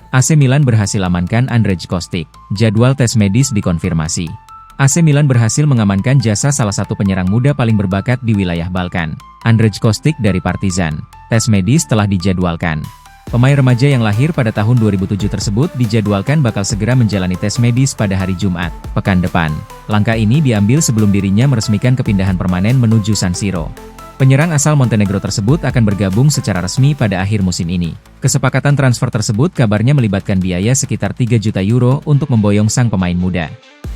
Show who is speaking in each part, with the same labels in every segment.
Speaker 1: AC Milan berhasil amankan Andrej Kostic. Jadwal tes medis dikonfirmasi. AC Milan berhasil mengamankan jasa salah satu penyerang muda paling berbakat di wilayah Balkan, Andrej Kostic dari Partizan. Tes medis telah dijadwalkan. Pemain remaja yang lahir pada tahun 2007 tersebut dijadwalkan bakal segera menjalani tes medis pada hari Jumat, pekan depan. Langkah ini diambil sebelum dirinya meresmikan kepindahan permanen menuju San Siro. Penyerang asal Montenegro tersebut akan bergabung secara resmi pada akhir musim ini. Kesepakatan transfer tersebut kabarnya melibatkan biaya sekitar 3 juta euro untuk memboyong sang pemain muda.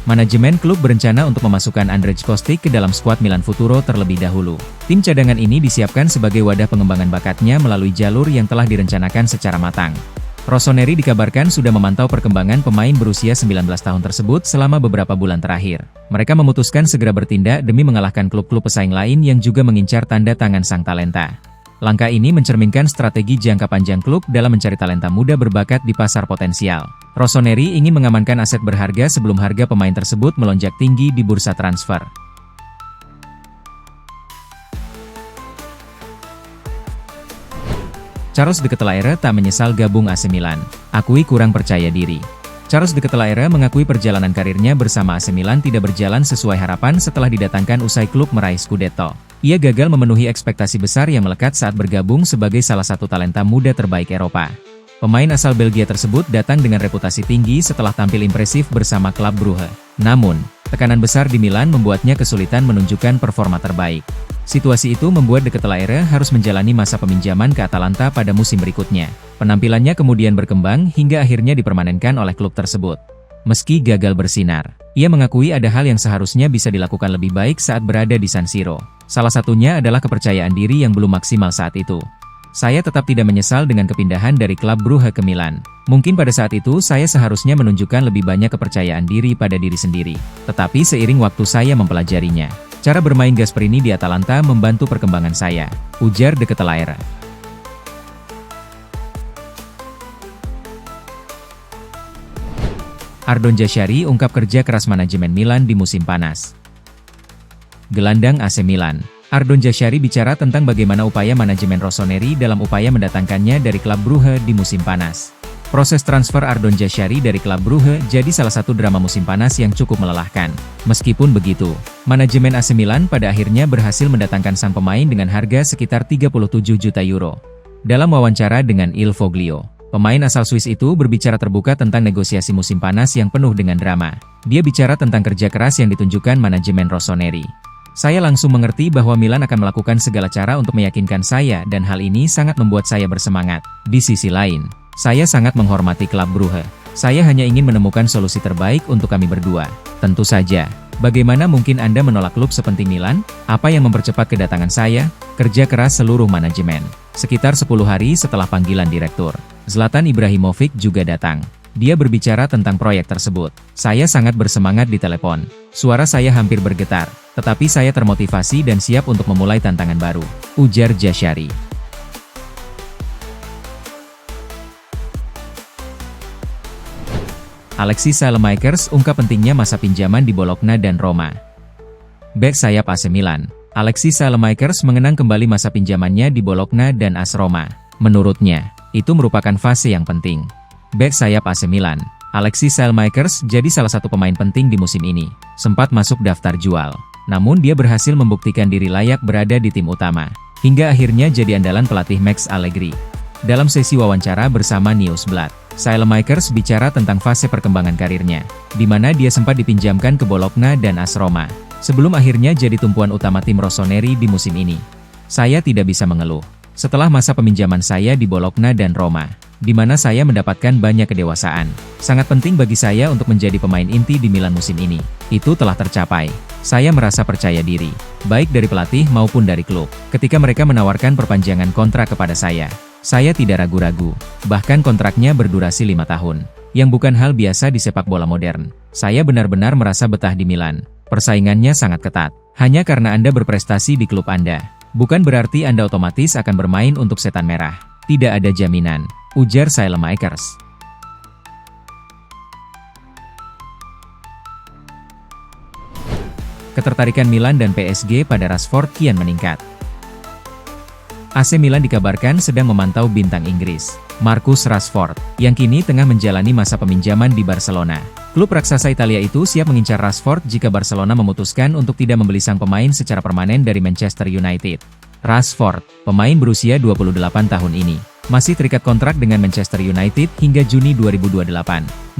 Speaker 1: Manajemen klub berencana untuk memasukkan Andrej Kostic ke dalam skuad Milan Futuro terlebih dahulu. Tim cadangan ini disiapkan sebagai wadah pengembangan bakatnya melalui jalur yang telah direncanakan secara matang. Rossoneri dikabarkan sudah memantau perkembangan pemain berusia 19 tahun tersebut selama beberapa bulan terakhir. Mereka memutuskan segera bertindak demi mengalahkan klub-klub pesaing lain yang juga mengincar tanda tangan sang talenta. Langkah ini mencerminkan strategi jangka panjang klub dalam mencari talenta muda berbakat di pasar potensial. Rossoneri ingin mengamankan aset berharga sebelum harga pemain tersebut melonjak tinggi di bursa transfer. Charles de Ketelaere tak menyesal gabung AC Milan. Akui kurang percaya diri. Charles de Ketelaere mengakui perjalanan karirnya bersama AC Milan tidak berjalan sesuai harapan setelah didatangkan usai klub meraih Scudetto. Ia gagal memenuhi ekspektasi besar yang melekat saat bergabung sebagai salah satu talenta muda terbaik Eropa. Pemain asal Belgia tersebut datang dengan reputasi tinggi setelah tampil impresif bersama klub Brugge. Namun, tekanan besar di Milan membuatnya kesulitan menunjukkan performa terbaik. Situasi itu membuat de Ketelaere harus menjalani masa peminjaman ke Atalanta pada musim berikutnya. Penampilannya kemudian berkembang hingga akhirnya dipermanenkan oleh klub tersebut. Meski gagal bersinar, ia mengakui ada hal yang seharusnya bisa dilakukan lebih baik saat berada di San Siro. Salah satunya adalah kepercayaan diri yang belum maksimal saat itu. Saya tetap tidak menyesal dengan kepindahan dari klub Brugge ke Milan. Mungkin pada saat itu saya seharusnya menunjukkan lebih banyak kepercayaan diri pada diri sendiri. Tetapi seiring waktu saya mempelajarinya, cara bermain Gasperini di Atalanta membantu perkembangan saya, ujar de Ketelaere. Ardon Jashari ungkap kerja keras manajemen Milan di musim panas. Gelandang AC Milan, Ardon Jashari bicara tentang bagaimana upaya manajemen Rossoneri dalam upaya mendatangkannya dari klub Brugge di musim panas. Proses transfer Ardon Jashari dari klub Brugge jadi salah satu drama musim panas yang cukup melelahkan. Meskipun begitu, manajemen AC Milan pada akhirnya berhasil mendatangkan sang pemain dengan harga sekitar 37 juta euro. Dalam wawancara dengan Il Foglio, pemain asal Swiss itu berbicara terbuka tentang negosiasi musim panas yang penuh dengan drama. Dia bicara tentang kerja keras yang ditunjukkan manajemen Rossoneri. Saya langsung mengerti bahwa Milan akan melakukan segala cara untuk meyakinkan saya dan hal ini sangat membuat saya bersemangat. Di sisi lain, saya sangat menghormati klub Brugge. Saya hanya ingin menemukan solusi terbaik untuk kami berdua. Tentu saja, bagaimana mungkin Anda menolak klub sepenting Milan? Apa yang mempercepat kedatangan saya? Kerja keras seluruh manajemen. Sekitar 10 hari setelah panggilan direktur, Zlatan Ibrahimovic juga datang. Dia berbicara tentang proyek tersebut. Saya sangat bersemangat di telepon. Suara saya hampir bergetar, tetapi saya termotivasi dan siap untuk memulai tantangan baru, ujar Jashari. Alexis Saelemaekers ungkap pentingnya masa pinjaman di Bologna dan Roma. Bek sayap AC Milan, Alexis Saelemaekers mengenang kembali masa pinjamannya di Bologna dan AS Roma. Menurutnya, itu merupakan fase yang penting. Bek sayap AC Milan, Alexis Saelemaekers jadi salah satu pemain penting di musim ini. Sempat masuk daftar jual, namun dia berhasil membuktikan diri layak berada di tim utama, hingga akhirnya jadi andalan pelatih Max Allegri. Dalam sesi wawancara bersama Newsblad, Saelemaekers bicara tentang fase perkembangan karirnya, di mana dia sempat dipinjamkan ke Bologna dan AS Roma, sebelum akhirnya jadi tumpuan utama tim Rossoneri di musim ini. Saya tidak bisa mengeluh. Setelah masa peminjaman saya di Bologna dan Roma, di mana saya mendapatkan banyak kedewasaan, sangat penting bagi saya untuk menjadi pemain inti di Milan musim ini. Itu telah tercapai. Saya merasa percaya diri, baik dari pelatih maupun dari klub. Ketika mereka menawarkan perpanjangan kontrak kepada saya tidak ragu-ragu. Bahkan kontraknya berdurasi 5 tahun, yang bukan hal biasa di sepak bola modern. Saya benar-benar merasa betah di Milan. Persaingannya sangat ketat. Hanya karena Anda berprestasi di klub Anda, bukan berarti Anda otomatis akan bermain untuk setan merah. Tidak ada jaminan, ujar Saelemaekers. Ketertarikan Milan dan PSG pada Rashford kian meningkat. AC Milan dikabarkan sedang memantau bintang Inggris, Marcus Rashford, yang kini tengah menjalani masa peminjaman di Barcelona. Klub raksasa Italia itu siap mengincar Rashford jika Barcelona memutuskan untuk tidak membeli sang pemain secara permanen dari Manchester United. Rashford, pemain berusia 28 tahun ini, masih terikat kontrak dengan Manchester United hingga Juni 2028.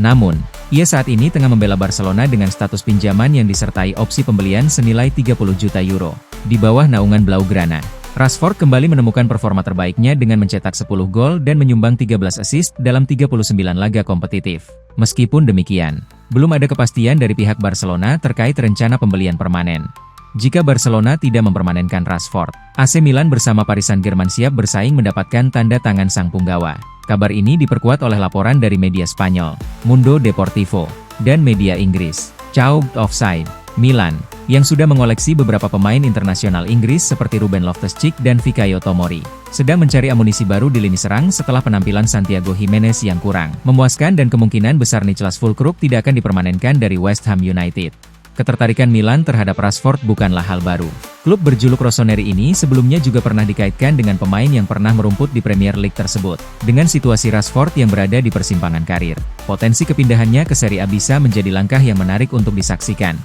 Speaker 1: Namun, ia saat ini tengah membela Barcelona dengan status pinjaman yang disertai opsi pembelian senilai 30 juta euro, di bawah naungan Blaugrana. Rashford kembali menemukan performa terbaiknya dengan mencetak 10 gol dan menyumbang 13 assist dalam 39 laga kompetitif. Meskipun demikian, belum ada kepastian dari pihak Barcelona terkait rencana pembelian permanen. Jika Barcelona tidak mempermanenkan Rashford, AC Milan bersama Paris Saint-Germain siap bersaing mendapatkan tanda tangan sang punggawa. Kabar ini diperkuat oleh laporan dari media Spanyol, Mundo Deportivo, dan media Inggris, Caught Offside. Milan, yang sudah mengoleksi beberapa pemain internasional Inggris seperti Ruben Loftus-Cheek dan Fikayo Tomori, sedang mencari amunisi baru di lini serang setelah penampilan Santiago Gimenez yang kurang memuaskan dan kemungkinan besar Niklas Füllkrug tidak akan dipermanenkan dari West Ham United. Ketertarikan Milan terhadap Rashford bukanlah hal baru. Klub berjuluk Rossoneri ini sebelumnya juga pernah dikaitkan dengan pemain yang pernah merumput di Premier League tersebut. Dengan situasi Rashford yang berada di persimpangan karir, potensi kepindahannya ke Serie A bisa menjadi langkah yang menarik untuk disaksikan.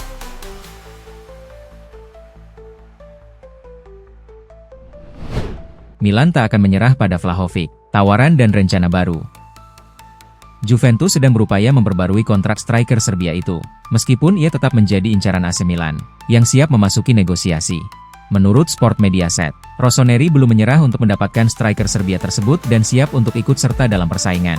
Speaker 1: Milan tak akan menyerah pada Vlahovic, tawaran dan rencana baru. Juventus sedang berupaya memperbarui kontrak striker Serbia itu, meskipun ia tetap menjadi incaran AC Milan, yang siap memasuki negosiasi. Menurut Sport Mediaset, Rossoneri belum menyerah untuk mendapatkan striker Serbia tersebut dan siap untuk ikut serta dalam persaingan.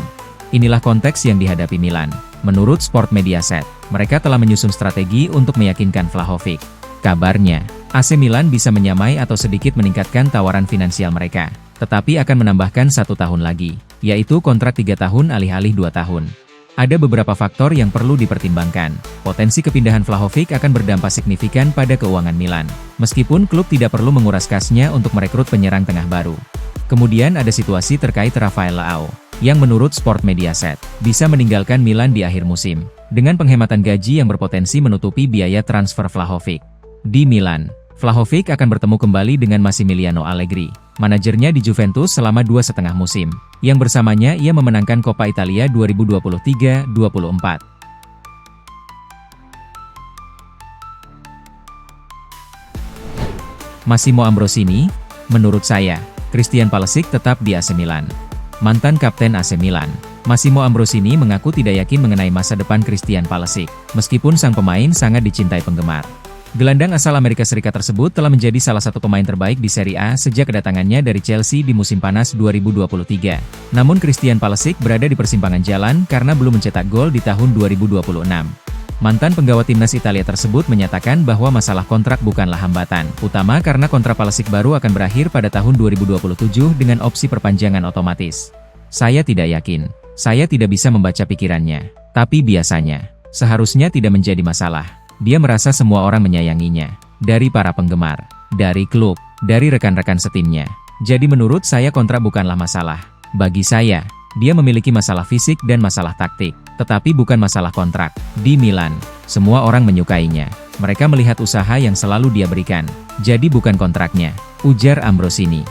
Speaker 1: Inilah konteks yang dihadapi Milan. Menurut Sport Mediaset, mereka telah menyusun strategi untuk meyakinkan Vlahovic. Kabarnya, AC Milan bisa menyamai atau sedikit meningkatkan tawaran finansial mereka, tetapi akan menambahkan 1 tahun lagi, yaitu kontrak 3 tahun alih-alih 2 tahun. Ada beberapa faktor yang perlu dipertimbangkan. Potensi kepindahan Vlahovic akan berdampak signifikan pada keuangan Milan, meskipun klub tidak perlu menguras kasnya untuk merekrut penyerang tengah baru. Kemudian ada situasi terkait Rafael Leao, yang menurut Sport Mediaset, bisa meninggalkan Milan di akhir musim, dengan penghematan gaji yang berpotensi menutupi biaya transfer Vlahovic. Di Milan, Vlahovic akan bertemu kembali dengan Massimiliano Allegri, manajernya di Juventus selama 2,5 musim, yang bersamanya ia memenangkan Coppa Italia 2023-24. Massimo Ambrosini, menurut saya, Christian Pulisic tetap di AC Milan. Mantan kapten AC Milan, Massimo Ambrosini mengaku tidak yakin mengenai masa depan Christian Pulisic, meskipun sang pemain sangat dicintai penggemar. Gelandang asal Amerika Serikat tersebut telah menjadi salah satu pemain terbaik di Serie A sejak kedatangannya dari Chelsea di musim panas 2023. Namun Christian Pulisic berada di persimpangan jalan karena belum mencetak gol di tahun 2026. Mantan penggawa timnas Italia tersebut menyatakan bahwa masalah kontrak bukanlah hambatan utama karena kontrak Pulisic baru akan berakhir pada tahun 2027 dengan opsi perpanjangan otomatis. Saya tidak yakin. Saya tidak bisa membaca pikirannya. Tapi biasanya, seharusnya tidak menjadi masalah. Dia merasa semua orang menyayanginya, dari para penggemar, dari klub, dari rekan-rekan setimnya. Jadi menurut saya kontrak bukanlah masalah. Bagi saya, dia memiliki masalah fisik dan masalah taktik, tetapi bukan masalah kontrak. Di Milan, semua orang menyukainya. Mereka melihat usaha yang selalu dia berikan. Jadi bukan kontraknya, ujar Ambrosini.